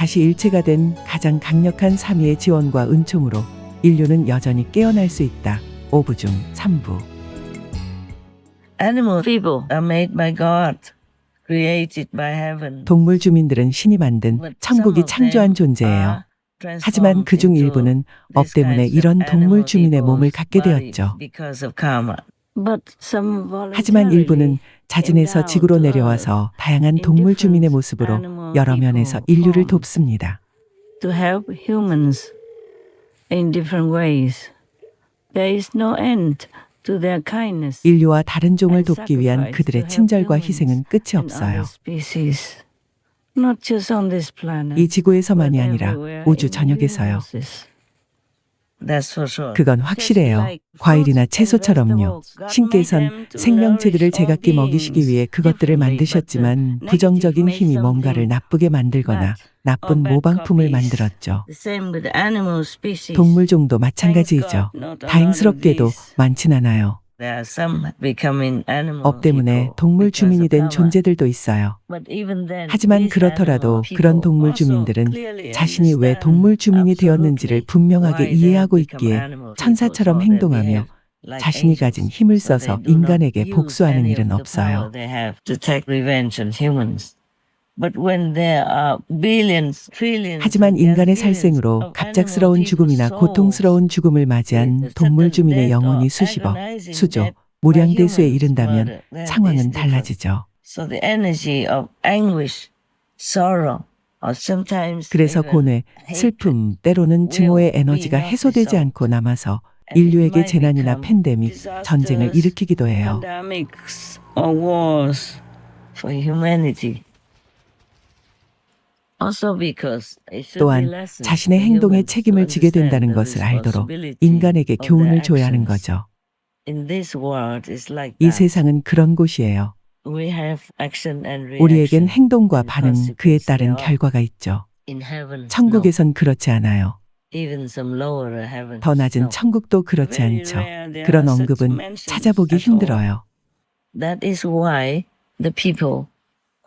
다시 일체가 된 가장 강력한 삼위의 지원과 은총으로 인류는 여전히 깨어날 수 있다. 5부 중 3부. Animal people are made by God, created by heaven. 동물 주민들은 신이 만든 천국이 창조한 존재예요. 하지만 그중 일부는 업 때문에 이런 동물 주민의 몸을 갖게 되었죠. 하지만 일부는 자진해서 지구로 내려와서 다양한 동물 주민의 모습으로 여러 면에서 인류를 돕습니다. To help humans in different ways. There is no end to their kindness. 인류와 다른 종을 돕기 위한 그들의 친절과 희생은 끝이 없어요. Not just on this planet. 이 지구에서만이 아니라 우주 전역에서요. That's for sure. 그건 확실해요. 과일이나 채소처럼요. 신께선 생명체들을 제각기 먹이시기 위해 그것들을 만드셨지만 부정적인 힘이 뭔가를 나쁘게 만들거나 나쁜 모방품을 만들었죠. The same with animal species. 동물종도 마찬가지이죠. 다행스럽게도 많진 않아요. There are some becoming animal 업 때문에 people 동물 because 주민이 of 된 karma. 존재들도 있어요. But even then, 하지만 these 그렇더라도 animal 그런 people 동물 also 주민들은 clearly 자신이 왜 understand 동물 주민이 되었는지를 absolutely 분명하게 why they 이해하고 become 있기에 animal people, 천사처럼 so they 행동하며 behave like 자신이 angels. 가진 힘을 So 써서 they do not 인간에게 use 복수하는 any 일은 of the power 없어요. they have to take revenge on humans. But when there are billions, trillions, 하지만 and 인간의 billions 살생으로 of 갑작스러운 animal 죽음이나 people's 고통스러운 죽음을 맞이한 souls, 동물 주민의 sudden 영혼이 death or 수십억, agonizing 수조, death 무량대수에 by humans 이른다면 murder, that is 상황은 different. 달라지죠. So the energy of anguish, sorrow, or sometimes 그래서 even 고뇌, 슬픔, 때로는 증오의 에너지가 해소되지 않고 남아서 인류에게 재난이나 팬데믹, 전쟁을 일으키기도 해요. pandemics or wars for humanity. Also because it should be 또한 lessons 자신의 for 행동에 humans 책임을 to 지게 된다는 understand the 것을 알도록 responsibility 인간에게 of 교훈을 their 줘야 하는 actions. 거죠. In this world is like 이 that. 세상은 그런 곳이에요. We have action and 우리에겐 reaction 행동과 and 반응, 그에 consequence 따른 thereof. 결과가 있죠. In heaven, no. 천국에선 그렇지 않아요. Even some lower heavens, 더 낮은 no. 천국도 그렇지 Very 않죠. rare there 그런 are such 언급은 mentions 찾아보기 at all. 힘들어요. That is why the people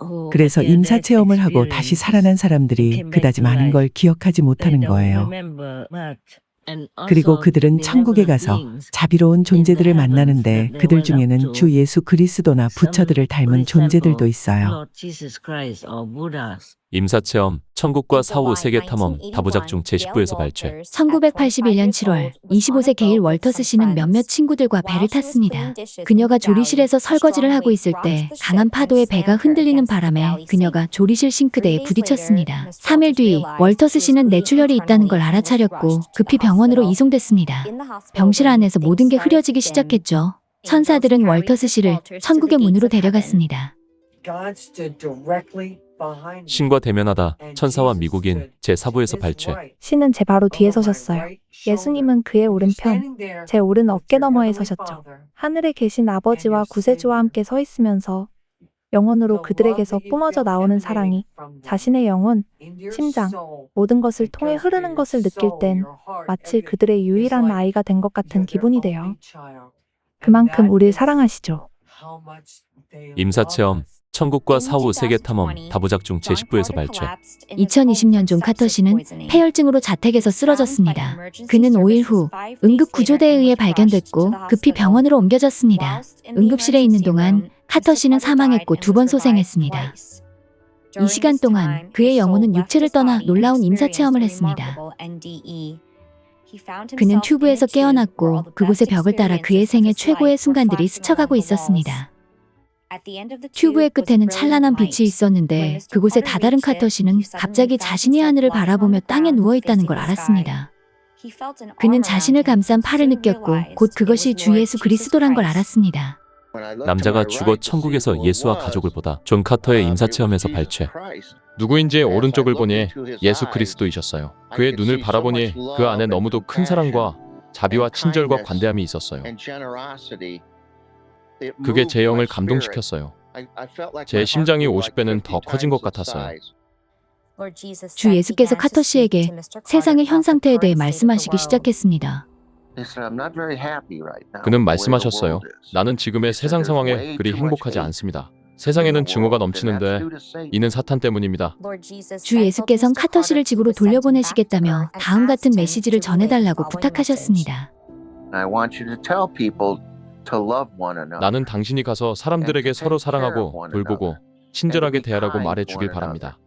who 그래서 near 임사 death 체험을 하고 다시 experiences 살아난 사람들이 came back 그다지 to 많은 life. 걸 기억하지 They 못하는 don't 거예요. remember much. And 그리고 also 그들은 천국에 benevolent 가서 beings 자비로운 존재들을 in the heavens 만나는데 that they 그들 went up 중에는 to. 주 예수 그리스도나 Some 부처들을 닮은 존재들도 있어요. Lord Jesus Christ or Buddhas. 임사체험, 천국과 사후 세계탐험 다부작 중 제10부에서 발췌. 1981년 7월 25세 게일 월터스 씨는 몇몇 친구들과 배를 탔습니다. 그녀가 조리실에서 설거지를 하고 있을 때 강한 파도에 배가 흔들리는 바람에 그녀가 조리실 싱크대에 부딪혔습니다. 3일 뒤 월터스 씨는 뇌출혈이 있다는 걸 알아차렸고 급히 병원으로 이송됐습니다. 병실 안에서 모든 게 흐려지기 시작했죠. 천사들은 월터스 씨를 천국의 문으로 데려갔습니다. 신과 대면하다 천사와 미국인 제4부에서 발췌. 신은 제 바로 뒤에 서셨어요. 예수님은 그의 오른편, 제 오른 어깨 너머에 서셨죠. 하늘에 계신 아버지와 구세주와 함께 서 있으면서 영혼으로 그들에게서 뿜어져 나오는 사랑이 자신의 영혼, 심장, 모든 것을 통해 흐르는 것을 느낄 땐 마치 그들의 유일한 아이가 된 것 같은 기분이 돼요. 그만큼 우리를 사랑하시죠. 임사체험, 천국과 사후 세계탐험 다부작 중 제10부에서 발췌. 2020년 존 카터 씨는 폐혈증으로 자택에서 쓰러졌습니다. 그는 5일 후 응급구조대에 의해 발견됐고 급히 병원으로 옮겨졌습니다. 응급실에 있는 동안 카터 씨는 사망했고 2번 소생했습니다. 이 시간 동안 그의 영혼은 육체를 떠나 놀라운 임사체험을 했습니다. 그는 튜브에서 깨어났고 그곳의 벽을 따라 그의 생애 최고의 순간들이 스쳐가고 있었습니다. 튜브의 끝에는 찬란한 빛이 있었는데 그곳에 다다른 카터 씨는 갑자기 자신이 하늘을 바라보며 땅에 누워있다는 걸 알았습니다. 그는 자신을 감싼 팔을 느꼈고 곧 그것이 주 예수 그리스도란 걸 알았습니다. 남자가 죽어 천국에서 예수와 가족을 보다. 존 카터의 임사체험에서 발췌. 누구인지 오른쪽을 보니 예수 그리스도이셨어요. 그의 눈을 바라보니 그 안에 너무도 큰 사랑과 자비와 친절과 관대함이 있었어요. 그게 제 영을 감동시켰어요. 제 심장이 50배는 더 커진 것 같았어요. 주 예수께서 카터 씨에게 세상의 현 상태에 대해 말씀하시기 시작했습니다. 그는 말씀하셨어요. 나는 지금의 세상 상황에 그리 행복하지 않습니다. 세상에는 증오가 넘치는데 이는 사탄 때문입니다. 주 예수께선 카터 씨를 집으로 돌려보내시겠다며 다음 같은 메시지를 전해달라고 부탁하셨습니다. 나는 당신이 가서 사람들에게 서로 사랑하고 돌보고 친절하게 대하라고 말해 주길 바랍니다.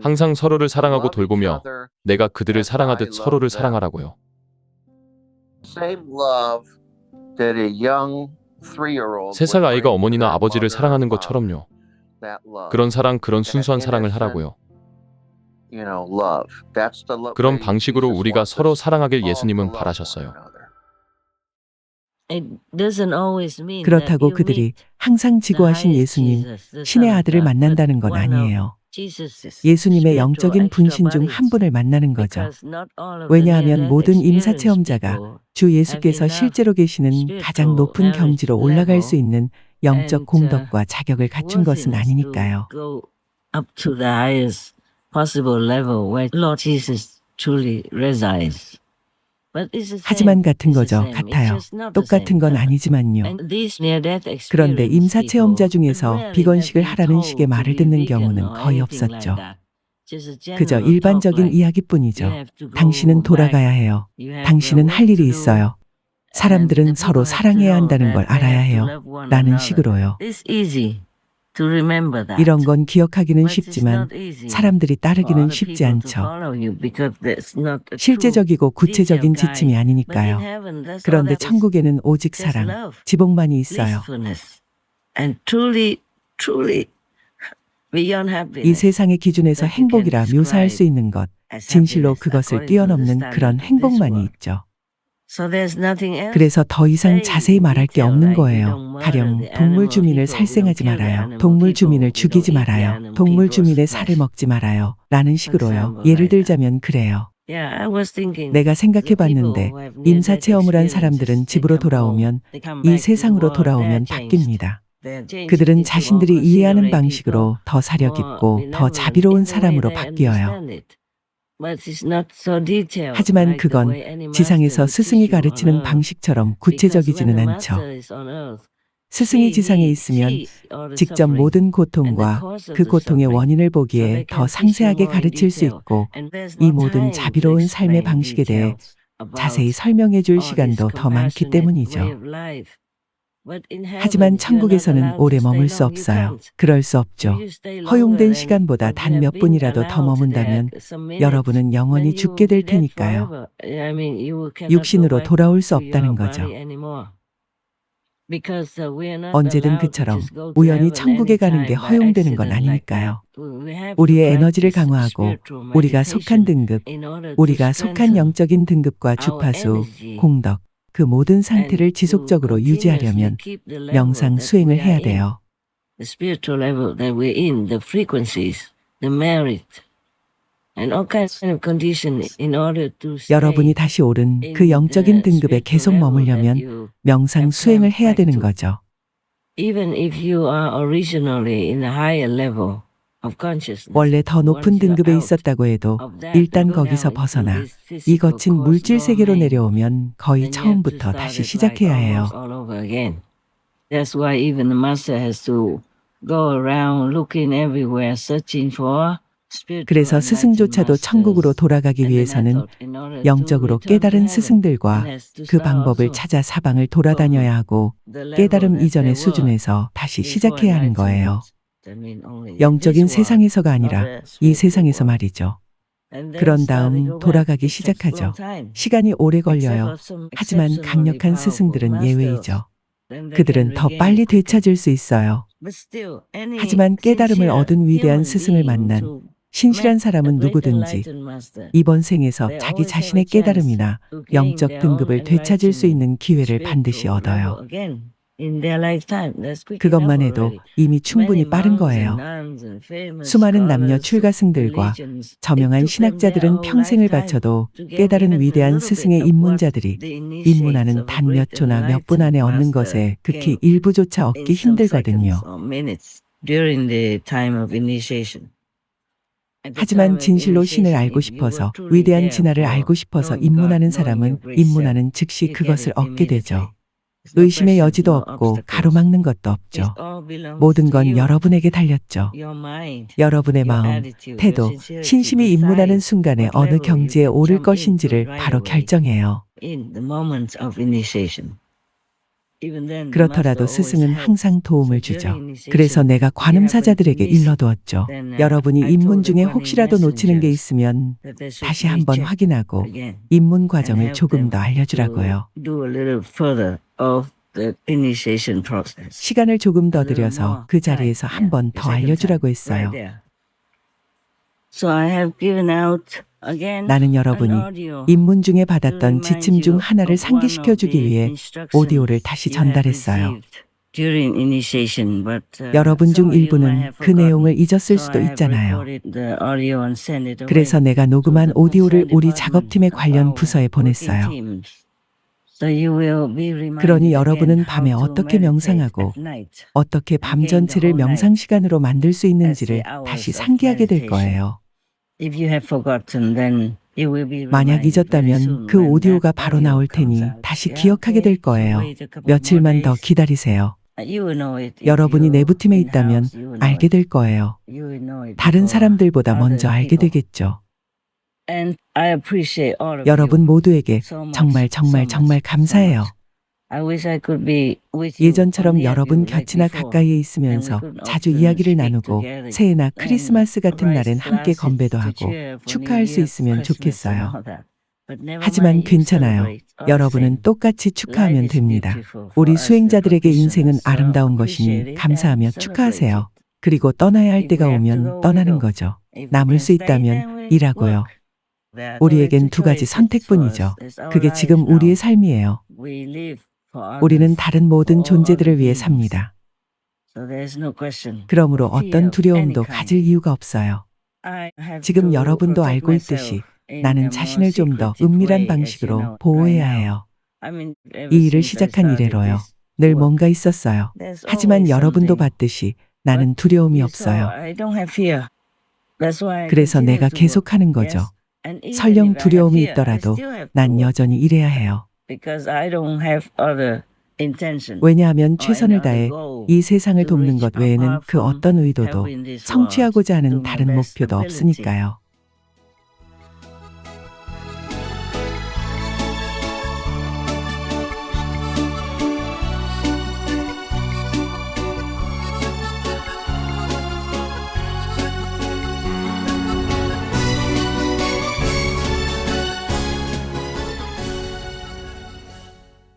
항상 서로를 사랑하고 돌보며 내가 그들을 사랑하듯 서로를 사랑하라고요. 세 살 아이가 어머니나 아버지를 사랑하는 것처럼요. 그런 사랑, 그런 순수한 사랑을 하라고요. 그런 방식으로 우리가 서로 사랑하길 예수님은 바라셨어요. 그렇다고 그들이 항상 지고하신 예수님, 신의 아들을 만난다는 건 아니에요. 예수님의 영적인 분신 중 한 분을 만나는 거죠. 왜냐하면 모든 임사 체험자가 주 예수께서 실제로 계시는 가장 높은 경지로 올라갈 수 있는 영적 공덕과 자격을 갖춘 것은 아니니까요. 하지만 같은 거죠. 같아요. 똑같은 건 아니지만요. 그런데 임사 체험자 중에서 비건식을 하라는 식의 말을 듣는 경우는 거의 없었죠. 그저 일반적인 이야기뿐이죠. 당신은 돌아가야 해요. 당신은 할 일이 있어요. 사람들은 서로 사랑해야 한다는 걸 알아야 해요. 라는 식으로요. 이런 건 기억하기는 쉽지만 사람들이 따르기는 쉽지 않죠. 실제적이고 구체적인 지침이 아니니까요. 그런데 천국에는 오직 사랑, 지복만이 있어요. 이 세상의 기준에서 행복이라 묘사할 수 있는 것, 진실로 그것을 뛰어넘는 그런 행복만이 있죠. 그래서 더 이상 자세히 말할 게 없는 거예요. 가령 동물 주민을 살생하지 말아요. 동물 주민을 죽이지 말아요. 동물 주민의 살을 먹지 말아요. 라는 식으로요. 예를 들자면 그래요. 내가 생각해 봤는데 임사 체험을 한 사람들은 집으로 돌아오면, 이 세상으로 돌아오면 바뀝니다. 그들은 자신들이 이해하는 방식으로 더 사려 깊고 더 자비로운 사람으로 바뀌어요. 하지만 그건 지상에서 스승이 가르치는 방식처럼 구체적이지는 않죠. 스승이 지상에 있으면 직접 모든 고통과 그 고통의 원인을 보기에 더 상세하게 가르칠 수 있고, 이 모든 자비로운 삶의 방식에 대해 자세히 설명해 줄 시간도 더 많기 때문이죠. 하지만 천국에서는 오래 머물 수 없어요. 그럴 수 없죠. 허용된 시간보다 단 몇 분이라도 더 머문다면 여러분은 영원히 죽게 될 테니까요. 육신으로 돌아올 수 없다는 거죠. 언제든 그처럼 우연히 천국에 가는 게 허용되는 건 아니니까요. 우리의 에너지를 강화하고 우리가 속한 등급, 우리가 속한 영적인 등급과 주파수, 공덕, 그 모든 상태를 지속적으로 유지하려면 명상 수행을 해야 돼요. 여러분이 다시 오른 그 영적인 등급에 계속 머물려면 명상 수행을 해야 되는 거죠. 원래 더 높은 등급에 있었다고 해도 일단 거기서 벗어나 이 거친 물질 세계로 내려오면 거의 처음부터 다시 시작해야 해요. 그래서 스승조차도 천국으로 돌아가기 위해서는 영적으로 깨달은 스승들과 그 방법을 찾아 사방을 돌아다녀야 하고, 깨달음 이전의 수준에서 다시 시작해야 하는 거예요. 영적인 세상에서가 아니라 이 세상에서 말이죠. 그런 다음 돌아가기 시작하죠. 시간이 오래 걸려요. 하지만 강력한 스승들은 예외이죠. 그들은 더 빨리 되찾을 수 있어요. 하지만 깨달음을 얻은 위대한 스승을 만난 신실한 사람은 누구든지 이번 생에서 자기 자신의 깨달음이나 영적 등급을 되찾을 수 있는 기회를 반드시 얻어요. 그것만 해도 이미 충분히 빠른 거예요. 수많은 남녀 출가승들과 저명한 신학자들은 평생을 바쳐도 깨달은 위대한 스승의 입문자들이 입문하는 단 몇 초나 몇 분 안에 얻는 것에 극히 일부조차 얻기 힘들거든요. 하지만 진실로 신을 알고 싶어서, 위대한 진화를 알고 싶어서 입문하는 사람은 입문하는 즉시 그것을 얻게 되죠. 의심의 여지도 없고 가로막는 것도 없죠. 모든 건 여러분에게 달렸죠. 여러분의 마음, 태도, 신심이 입문하는 순간에 어느 경지에 오를 것인지를 바로 결정해요. 그렇더라도 스승은 항상 도움을 주죠. 그래서 내가 관음사자들에게 일러두었죠. 여러분이 입문 중에 혹시라도 놓치는 게 있으면 다시 한번 확인하고 입문 과정을 조금 더 알려주라고요. 시간을 조금 더 들여서 그 자리에서 한 번 더 알려주라고 했어요. 나는 여러분이 입문 중에 받았던 지침 중 하나를 상기시켜주기 위해 오디오를 다시 전달했어요. 여러분 중 일부는 그 내용을 잊었을 수도 있잖아요. 그래서 내가 녹음한 오디오를 우리 작업팀의 관련 부서에 보냈어요. 그러니 여러분은 밤에 어떻게 명상하고 어떻게 밤 전체를 명상 시간으로 만들 수 있는지를 다시 상기하게 될 거예요. 만약 잊었다면 그 오디오가 바로 나올 테니 다시 기억하게 될 거예요. 며칠만 더 기다리세요. 여러분이 내부팀에 있다면 알게 될 거예요. 다른 사람들보다 먼저 알게 되겠죠. 여러분 모두에게 정말 감사해요. 예전처럼 여러분 곁이나 가까이에 있으면서 자주 이야기를 나누고 새해나 크리스마스 같은 날엔 함께 건배도 하고 축하할 수 있으면 좋겠어요. 하지만 괜찮아요. 여러분은 똑같이 축하하면 됩니다. 우리 수행자들에게 인생은 아름다운 것이니 감사하며 축하하세요. 그리고 떠나야 할 때가 오면 떠나는 거죠. 남을 수 있다면 일하고요. 우리에겐 두 가지 선택뿐이죠. 그게 지금 우리의 삶이에요. 우리는 다른 모든 존재들을 위해 삽니다. 그러므로 어떤 두려움도 가질 이유가 없어요. 지금 여러분도 알고 있듯이 나는 자신을 좀 더 은밀한 방식으로 보호해야 해요. 이 일을 시작한 이래로요. 늘 뭔가 있었어요. 하지만 여러분도 봤듯이 나는 두려움이 없어요. 그래서 내가 계속하는 거죠. 설령 두려움이 있더라도 난 여전히 일해야 해요. 왜냐하면 최선을 다해 이 세상을 돕는 것 외에는 그 어떤 의도도 성취하고자 하는 다른 목표도 없으니까요.